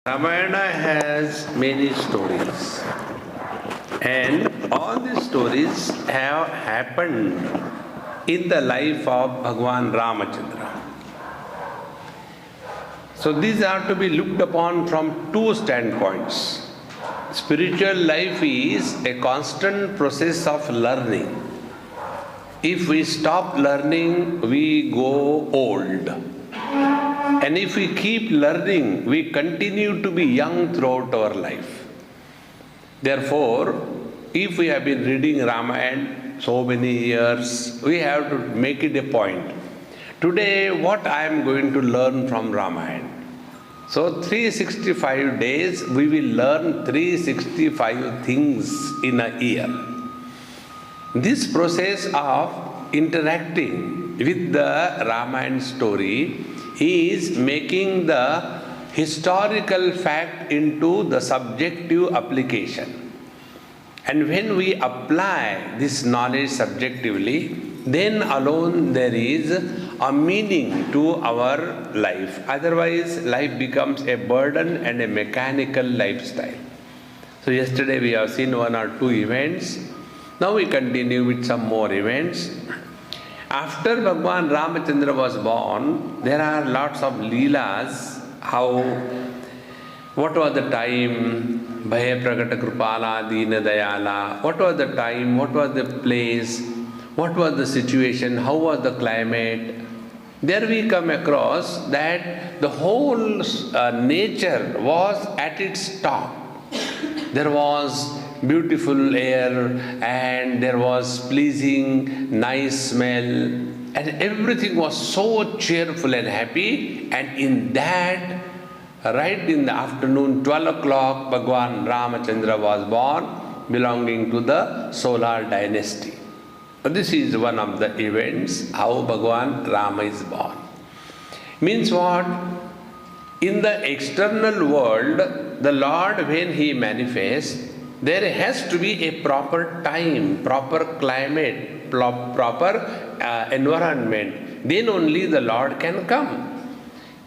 Ramayana has many stories, and all these stories have happened in the life of Bhagwan Ramachandra. So these are to be looked upon from two standpoints. Spiritual life is a constant process of learning. If we stop learning, we go old. And if we keep learning, we continue to be young throughout our life. Therefore, if we have been reading Ramayana so many years, we have to make it a point. Today, what I am going to learn from Ramayana. So 365 days, we will learn 365 things in a year. This process of interacting with the Ramayana story is making the historical fact into the subjective application. And when we apply this knowledge subjectively, then alone there is a meaning to our life. Otherwise, life becomes a burden and a mechanical lifestyle. So yesterday we have seen one or two events. Now we continue with some more events. After Bhagwan Ramachandra was born, there are lots of leelas, what was the time, Bhaya Prakata Krupala Dina Dayala, what was the time, what was the place, what was the situation, how was the climate. There we come across that the whole nature was at its top. There was beautiful air and there was pleasing, nice smell, and everything was so cheerful and happy. And in that, right in the afternoon, 12 o'clock, Bhagwan Ramachandra was born, belonging to the solar dynasty. This is one of the events, how Bhagwan Rama is born. Means what? In the external world, the Lord, when He manifests, there has to be a proper time, proper climate, proper environment. Then only the Lord can come.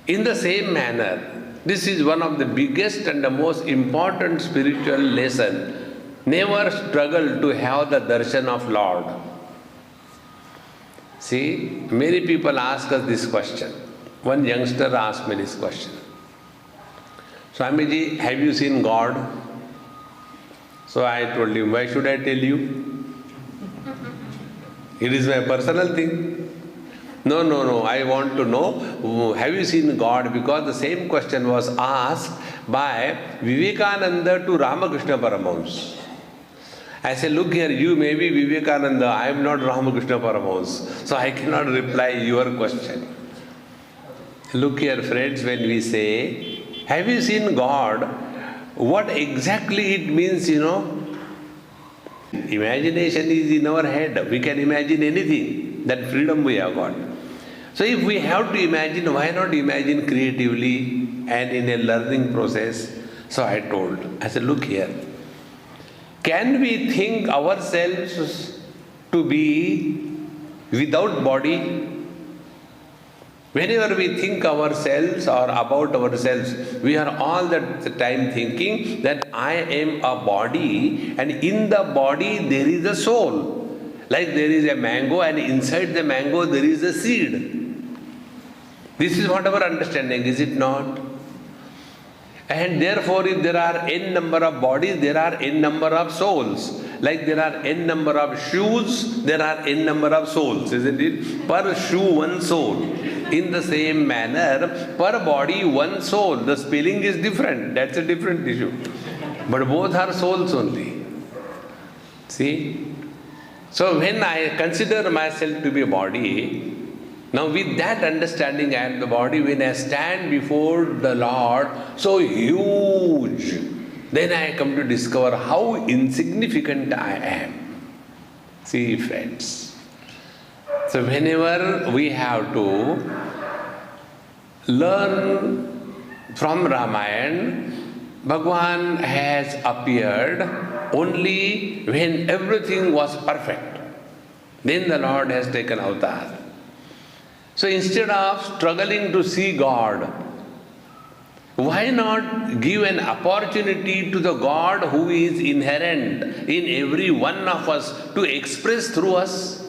In the same manner, this is one of the biggest and the most important spiritual lesson. Never struggle to have the darshan of Lord. See, many people ask us this question. One youngster asked me this question. Swamiji, have you seen God? So I told him, why should I tell you? It is my personal thing. No, I want to know, have you seen God? Because the same question was asked by Vivekananda to Ramakrishna Paramahamsa. I said, look here, you may be Vivekananda, I am not Ramakrishna Paramahamsa, so I cannot reply your question. Look here, friends, when we say, have you seen God? What exactly it means, Imagination is in our head. We can imagine anything. That freedom we have got. So if we have to imagine, why not imagine creatively and in a learning process? So I said, look here. Can we think ourselves to be without body? Whenever we think ourselves or about ourselves, we are all the time thinking that I am a body, and in the body there is a soul. Like there is a mango and inside the mango there is a seed. This is what our understanding, is it not? And therefore, if there are n number of bodies, there are n number of souls. Like there are n number of shoes, there are n number of souls, isn't it? Per shoe, one soul. In the same manner, per body, one soul. The spelling is different. That's a different issue. But both are souls only. See? So when I consider myself to be a body, now with that understanding I am the body, when I stand before the Lord, so huge, then I come to discover how insignificant I am. See, friends. So whenever we have to learn from Ramayana, Bhagwan has appeared only when everything was perfect. Then the Lord has taken avatar. So instead of struggling to see God, Why not give an opportunity to the God who is inherent in every one of us to express through us?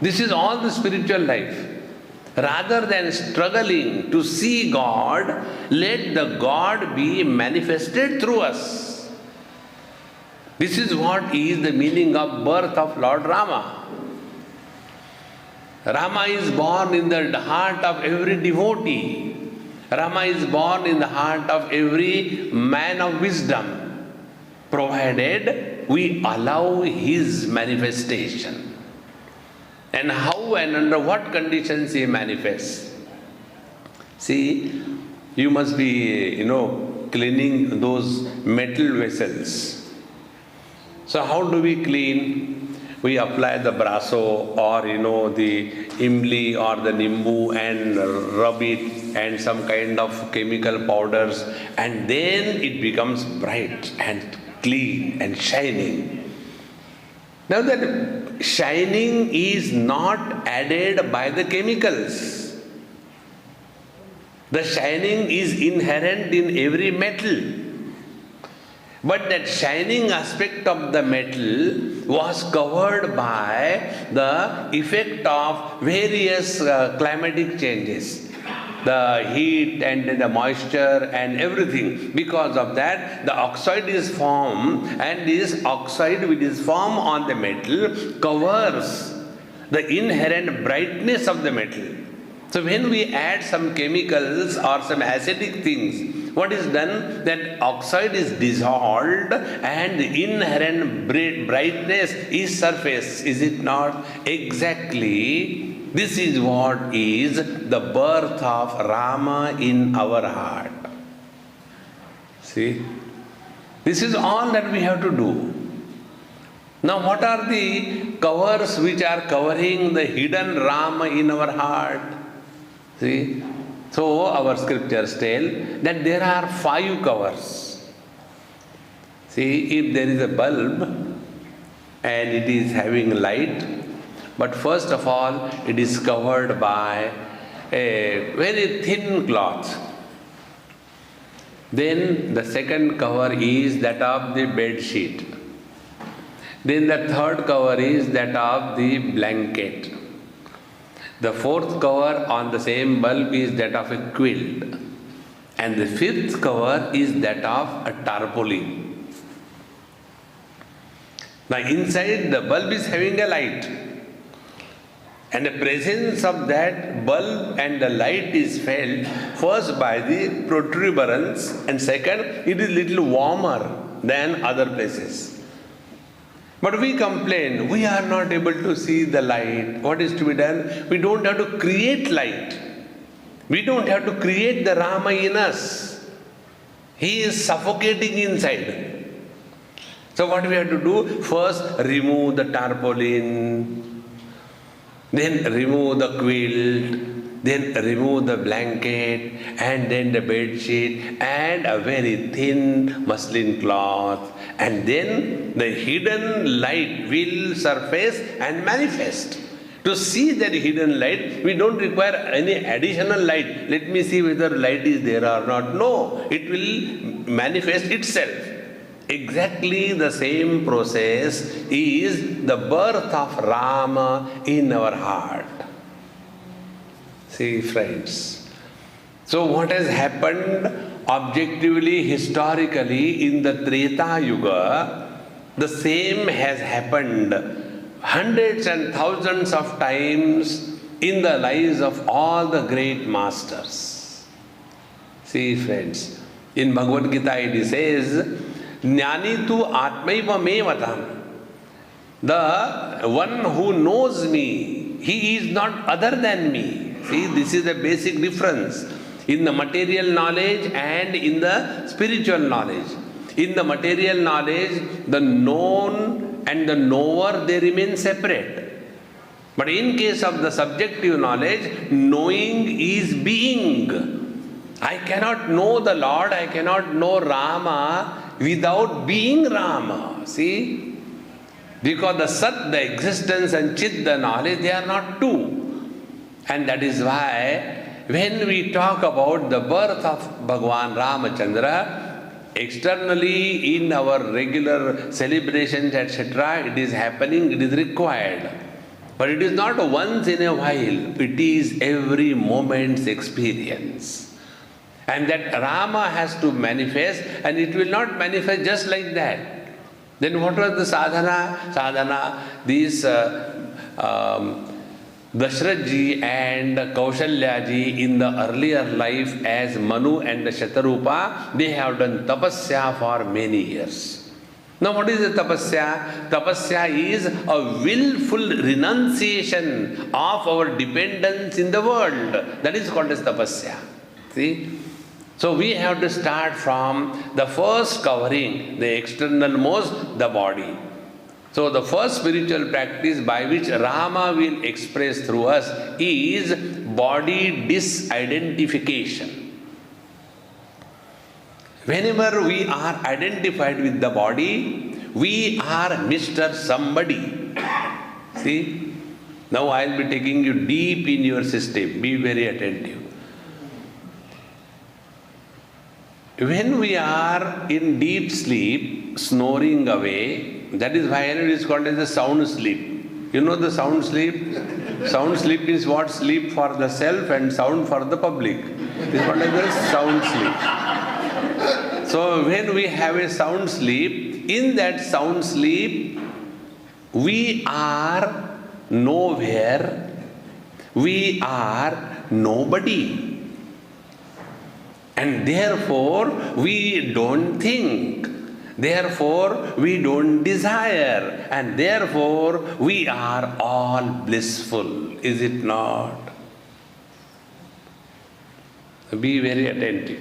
This is all the spiritual life. Rather than struggling to see God, let the God be manifested through us. This is what is the meaning of birth of Lord Rama. Rama is born in the heart of every devotee. Rama is born in the heart of every man of wisdom, provided we allow his manifestation. And how and under what conditions he manifests. See, you must be, cleaning those metal vessels. So how do we clean? We apply the brasso or, the imli or the nimbu and rub it and some kind of chemical powders, and then it becomes bright and clean and shining. Now that shining is not added by the chemicals. The shining is inherent in every metal. But that shining aspect of the metal was covered by the effect of various climatic changes. The heat and the moisture and everything. Because of that, the oxide is formed, and this oxide which is formed on the metal covers the inherent brightness of the metal. So when we add some chemicals or some acidic things, what is done? That oxide is dissolved and the inherent brightness is surfaced. Is it not? Exactly. This is what is the birth of Rama in our heart. See? This is all that we have to do. Now what are the covers which are covering the hidden Rama in our heart? See? So our scriptures tell that there are 5 covers. See, if there is a bulb and it is having light, but first of all, it is covered by a very thin cloth. Then the second cover is that of the bed sheet. Then the third cover is that of the blanket. The fourth cover on the same bulb is that of a quilt. And the fifth cover is that of a tarpaulin. Now inside the bulb is having a light. And the presence of that bulb and the light is felt first by the protuberance, and second, it is little warmer than other places. But we complain, we are not able to see the light. What is to be done? We don't have to create light. We don't have to create the Rama in us. He is suffocating inside. So what we have to do? First, remove the tarpaulin. Then remove the quilt, then remove the blanket, and then the bed sheet, and a very thin muslin cloth. And then the hidden light will surface and manifest. To see that hidden light, we don't require any additional light. Let me see whether light is there or not. No, it will manifest itself. Exactly the same process is the birth of Rama in our heart. See, friends. So what has happened objectively, historically in the Treta Yuga, the same has happened hundreds and thousands of times in the lives of all the great masters. See, friends, in Bhagwan Gita it says, Jnani tu atmaiva me vatam. The one who knows me, he is not other than me. See, this is the basic difference in the material knowledge and in the spiritual knowledge. In the material knowledge, the known and the knower, they remain separate. But in case of the subjective knowledge, knowing is being. I cannot know the Lord, I cannot know Rama without being Rama. See? Because the Sat, the existence, and Chit, the knowledge, they are not two. And that is why when we talk about the birth of Bhagwan Ramachandra, externally in our regular celebrations, etc., it is happening, it is required. But it is not once in a while, it is every moment's experience. And that Rama has to manifest, and it will not manifest just like that. Then what was the sadhana? Sadhana, these Dashrath ji and Kaushalya ji in the earlier life as Manu and Shatarupa, they have done tapasya for many years. Now what is the tapasya? Tapasya is a willful renunciation of our dependence in the world. That is called as tapasya. See? So we have to start from the first covering, the external most, the body. So the first spiritual practice by which Rama will express through us is body disidentification. Whenever we are identified with the body, we are Mr. Somebody. See? Now I will be taking you deep in your system. Be very attentive. When we are in deep sleep, snoring away, that is why it is called as the sound sleep. You know the sound sleep? Sound sleep is what? Sleep for the self and sound for the public. It is called as the sound sleep. So when we have a sound sleep, in that sound sleep, we are nowhere, we are nobody. And therefore, we don't think. Therefore, we don't desire. And therefore, we are all blissful. Is it not? Be very attentive.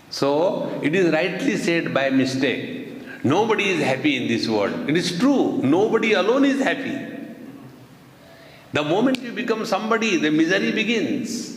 So, it is rightly said by mistake. Nobody is happy in this world. It is true. Nobody alone is happy. The moment you become somebody, the misery begins.